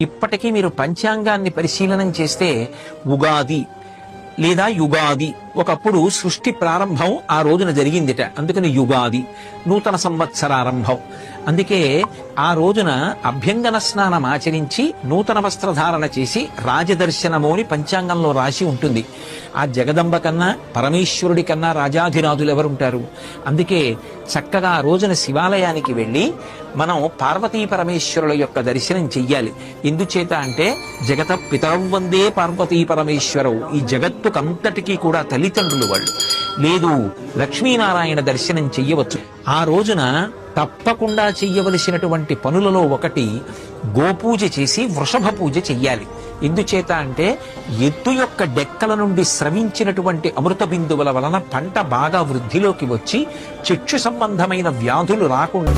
ఇప్పటికీ మీరు పంచాంగాన్ని పరిశీలనం చేస్తే ఉగాది లేదా యుగాది ఒకప్పుడు సృష్టి ప్రారంభం ఆ రోజున జరిగిందిట, అందుకని యుగాది నూతన సంవత్సరారంభం. అందుకే ఆ రోజున అభ్యంగన స్నానం ఆచరించి నూతన వస్త్రధారణ చేసి రాజదర్శనము అని పంచాంగంలో రాసి ఉంటుంది. ఆ జగదంబ కన్నా పరమేశ్వరుడి కన్నా రాజాధిరాజులు ఎవరుంటారు? అందుకే చక్కగా ఆ రోజున శివాలయానికి వెళ్ళి మనం పార్వతీ పరమేశ్వరుల యొక్క దర్శనం చెయ్యాలి. ఎందుచేత అంటే జగత పితరం వందే పార్వతీ పరమేశ్వరవు, ఈ జగత్తుకంతటికీ కూడా తల్లిదండ్రులు వాళ్ళు. లేదు లక్ష్మీనారాయణ దర్శనం చెయ్యవచ్చు. ఆ రోజున తప్పకుండా చెయ్యవలసినటువంటి పనులలో ఒకటి గోపూజ చేసి వృషభ పూజ చెయ్యాలి. ఎందుచేత అంటే ఎద్దు యొక్క డెక్కల నుండి స్రవించినటువంటి అమృత బిందువుల వలన పంట బాగా వృద్ధిలోకి వచ్చి చక్షు సంబంధమైన వ్యాధులు రాకుండా